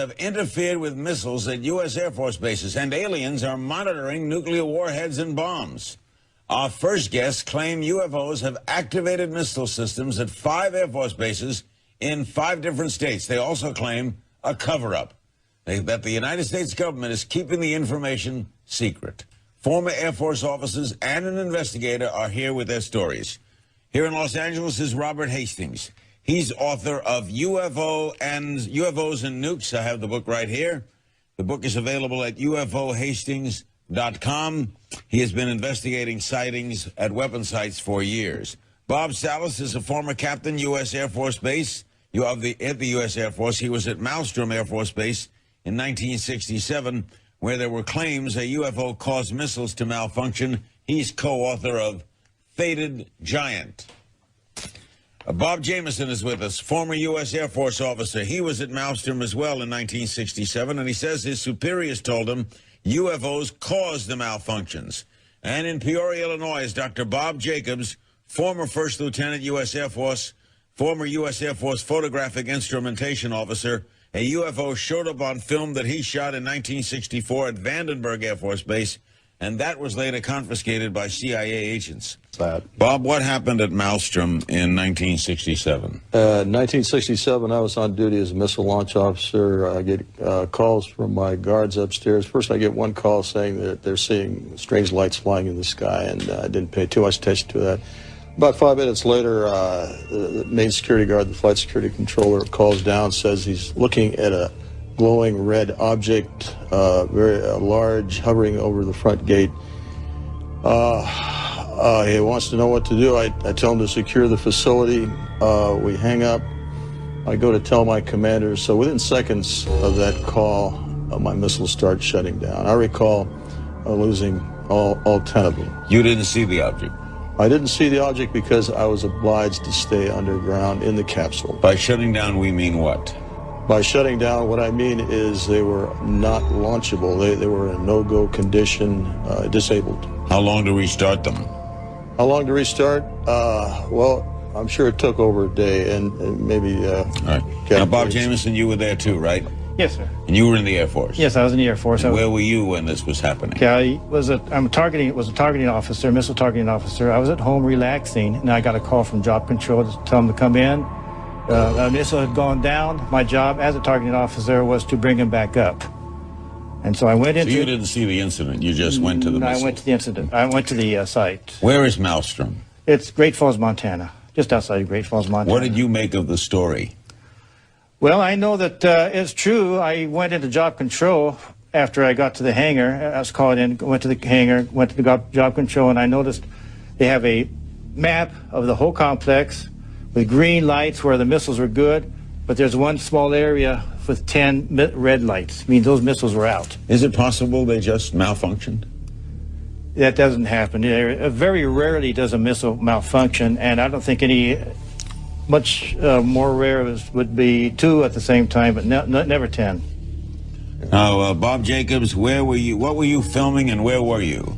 have interfered with missiles at U.S. Air Force bases, and aliens are monitoring nuclear warheads and bombs. Our first guests claim UFOs have activated missile systems at 5 Air Force bases in 5 different states. They also claim a cover-up, that the United States government is keeping the information secret. Former Air Force officers and an investigator are here with their stories. Here in Los Angeles is Robert Hastings. He's author of UFOs and Nukes. I have the book right here. The book is available at ufohastings.com. He has been investigating sightings at weapon sites for years. Bob Salas is a former captain, U.S. Air Force Base. At the U.S. Air Force. He was at Malmstrom Air Force Base in 1967, where there were claims a UFO caused missiles to malfunction. He's co-author of Fated Giant. Bob Jamieson is with us, former U.S. Air Force officer. He was at Malmstrom as well in 1967, and he says his superiors told him UFOs caused the malfunctions. And in Peoria, Illinois, is Dr. Bob Jacobs, former First Lieutenant U.S. Air Force, former U.S. Air Force photographic instrumentation officer. A UFO showed up on film that he shot in 1964 at Vandenberg Air Force Base, and that was later confiscated by CIA agents. Bob, what happened at Malmstrom in 1967? 1967, I was on duty as a missile launch officer. I get calls from my guards upstairs. First, I get one call saying that they're seeing strange lights flying in the sky, and I didn't pay too much attention to that. About 5 minutes later, the main security guard, the flight security controller, calls down, says he's looking at a glowing red object, very large, hovering over the front gate. He wants to know what to do. I tell him to secure the facility. We hang up. I go to tell my commanders. So within seconds of that call, my missiles start shutting down. I recall losing all 10 of them. You didn't see the object? I didn't see the object because I was obliged to stay underground in the capsule. By shutting down, we mean what? By shutting down, what I mean is they were not launchable. They were in no-go condition, disabled. How long to restart them? How long to restart? Well, I'm sure it took over a day, and maybe... All right. Now, Bob Jamieson, you were there too, right? Yes, sir. And you were in the Air Force? Yes, I was in the Air Force. Where were you when this was happening? Yeah, I was a targeting officer, missile targeting officer. I was at home relaxing, and I got a call from Job Control to tell them to come in. A missile had gone down. My job as a targeting officer was to bring him back up. And so I went into... So you didn't see the incident, you just went to the missile? I went to the incident. I went to the site. Where is Malmstrom? It's Great Falls, Montana, just outside of Great Falls, Montana. What did you make of the story? Well, I know that it's true. I went into Job Control after I got to the hangar. I was called in, went to the hangar, went to the Job Control, and I noticed they have a map of the whole complex with green lights where the missiles were good, but there's one small area with 10 red lights. I mean, those missiles were out. Is it possible they just malfunctioned? That doesn't happen. Very rarely does a missile malfunction, and I don't think any... Much more rare would be 2 at the same time, but never 10. Now, Bob Jacobs, where were you? What were you filming, and where were you?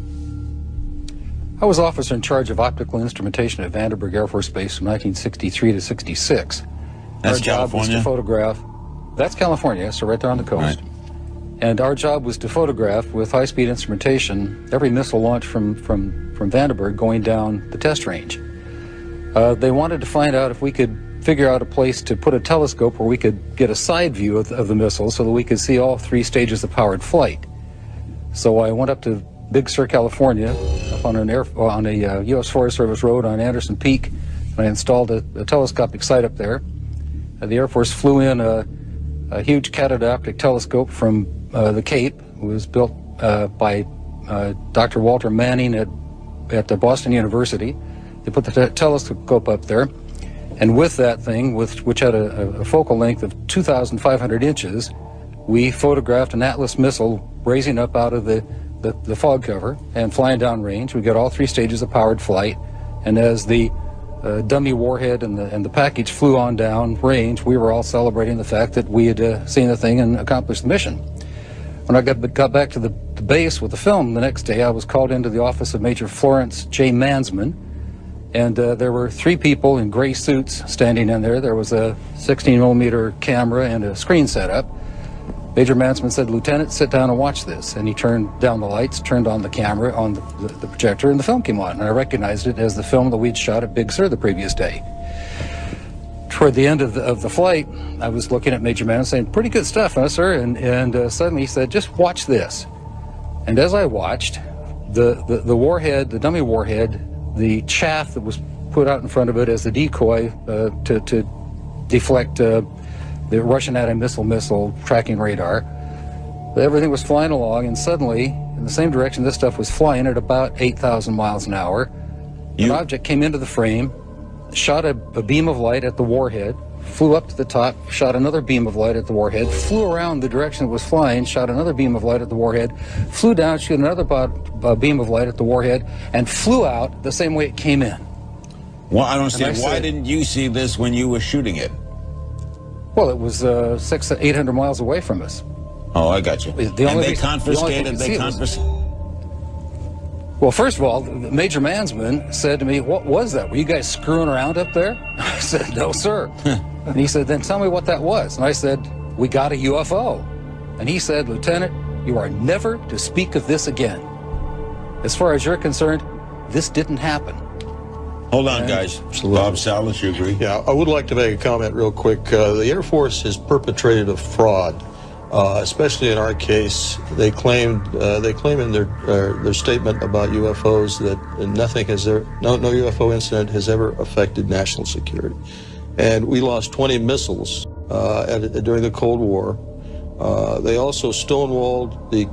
I was officer in charge of optical instrumentation at Vandenberg Air Force Base from 1963 to 66. That's our job was to photograph. That's California, so right there on the coast. Right. And our job was to photograph with high-speed instrumentation every missile launch from Vandenberg going down the test range. They wanted to find out if we could figure out a place to put a telescope where we could get a side view of the missile so that we could see all 3 stages of powered flight. So I went up to Big Sur, California, up on a U.S. Forest Service road on Anderson Peak, and I installed a telescopic sight up there. The Air Force flew in a huge catadioptric telescope from the Cape. It was built by Dr. Walter Manning at Boston University. They put the telescope up there, and with that thing, which had a focal length of 2,500 inches, we photographed an Atlas missile raising up out of the fog cover and flying down range. We got all 3 stages of powered flight, and as the dummy warhead and the package flew on down range, we were all celebrating the fact that we had seen the thing and accomplished the mission. When I got back to the base with the film the next day, I was called into the office of Major Florence J. Mansman, and there were 3 people in gray suits standing in there. There was a 16mm camera and a screen setup. Major Mansman said, "Lieutenant, sit down and watch this." And he turned down the lights, turned on the camera, on the projector, and the film came on. And I recognized it as the film that we'd shot at Big Sur the previous day. Toward the end of the flight, I was looking at Major Mansman saying, "Pretty good stuff, huh, sir?" And suddenly he said, "Just watch this." And as I watched, the warhead, the dummy warhead, the chaff that was put out in front of it as a decoy to deflect the Russian anti-missile tracking radar. Everything was flying along, and suddenly, in the same direction this stuff was flying at about 8,000 miles an hour, an object came into the frame, shot a beam of light at the warhead, flew up to the top, shot another beam of light at the warhead, flew around the direction it was flying, shot another beam of light at the warhead, flew down, shot another beam of light at the warhead, and flew out the same way it came in. Well, I don't understand. Why didn't you see this when you were shooting it? Well, it was 600 to 800 miles away from us. Oh, I got you. The And only they reason- confiscated. the only thing Well, first of all, Major Mansman said to me, "What was that? Were you guys screwing around up there?" I said, "No, sir." And he said, "Then tell me what that was." And I said, "We got a UFO." And he said, "Lieutenant, you are never to speak of this again. As far as you're concerned, this didn't happen." Hold on, guys. Bob Salas, you agree? Yeah, I would like to make a comment real quick. The Air Force has perpetrated a fraud, especially in our case. They claim in their statement about UFOs that nothing has ever, no UFO incident has ever affected national security, and we lost 20 missiles during the Cold War. They also stonewalled the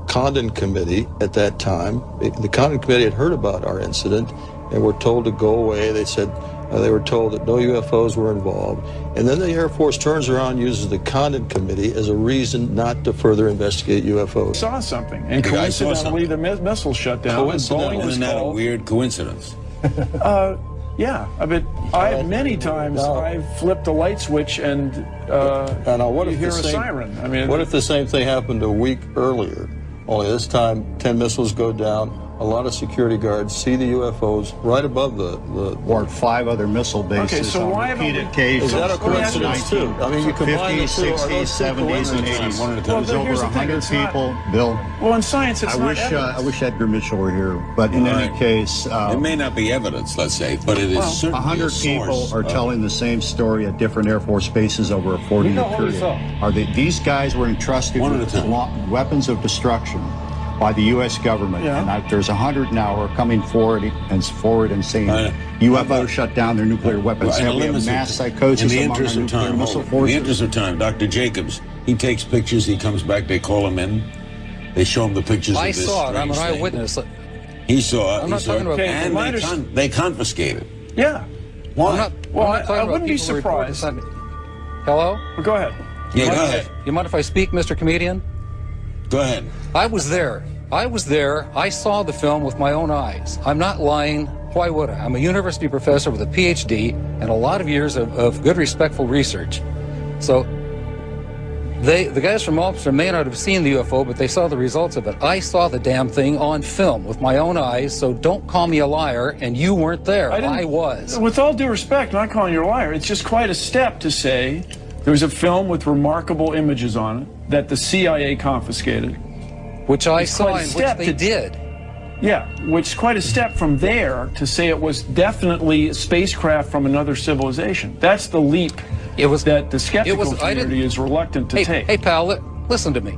Condon Committee at that time. The Condon Committee had heard about our incident and were told to go away. They said they were told that no UFOs were involved. And then the Air Force turns around and uses the Condon Committee as a reason not to further investigate UFOs. Saw something, and coincidentally, the missile shut down. Isn't that a weird coincidence? Yeah, many times I've flipped a light switch and what you if hear a the same, siren. I mean, what if the same thing happened a week earlier? Only this time, 10 missiles go down. A lot of security guards see the UFOs right above the or 5 other missile bases Okay, so on why haven't repeated we- occasions. Is that a coincidence too? I mean, you combine the 50s, two. Are 60s, those two 70s, and coincidences? 80s. One at a time. Well, There's over here's the thing, 100 it's not- people. Bill, well, in science, it's I not wish evidence. I wish Edgar Mitchell were here. But in any Right. case, It may not be evidence, let's say, but it is certainly 100 a people source are of- telling the same story at different Air Force bases over a 40-year period. These guys were entrusted One at with a time. weapons of destruction by the U.S. government, Yeah. and there's 100 now are coming forward and saying UFO shut down their nuclear weapons. Well, And we have mass psychosis in the among our interest of nuclear time, missile in the forces. interest of time, Dr. Jacobs, he takes pictures, he comes back, they call him in, they show him the pictures I of this saw it. I'm an strange thing. eyewitness. He saw it. I'm he not saw talking it, about- Okay, and my they confiscated. Yeah. Why? I'm not Well, talking I about wouldn't be people who report surprised. this. Hello? Well, go ahead. Yeah, go ahead. You mind if I speak, Mr. Comedian? Go ahead. I was there. I saw the film with my own eyes. I'm not lying. Why would I? I'm a university professor with a PhD and a lot of years of good, respectful research. So the guys from Malmstrom may not have seen the UFO, but they saw the results of it. I saw the damn thing on film with my own eyes, so don't call me a liar, and you weren't there. I was. With all due respect, I'm not calling you a liar. It's just quite a step to say there's a film with remarkable images on it that the CIA confiscated. Which I It's saw quite a and step which they to- did. Yeah, which is quite a step from there to say it was definitely a spacecraft from another civilization. That's the leap It was that the skeptical I didn't- community is reluctant to take. Hey, pal, listen to me.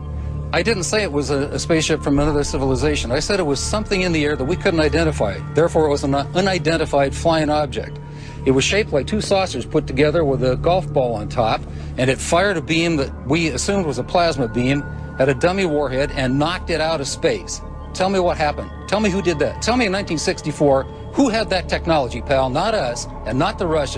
I didn't say it was a spaceship from another civilization. I said it was something in the air that we couldn't identify. Therefore, it was an unidentified flying object. It was shaped like 2 saucers put together with a golf ball on top, and it fired a beam that we assumed was a plasma beam at a dummy warhead and knocked it out of space. Tell me what happened. Tell me who did that. Tell me in 1964 who had that technology, pal. Not us and not the Russians.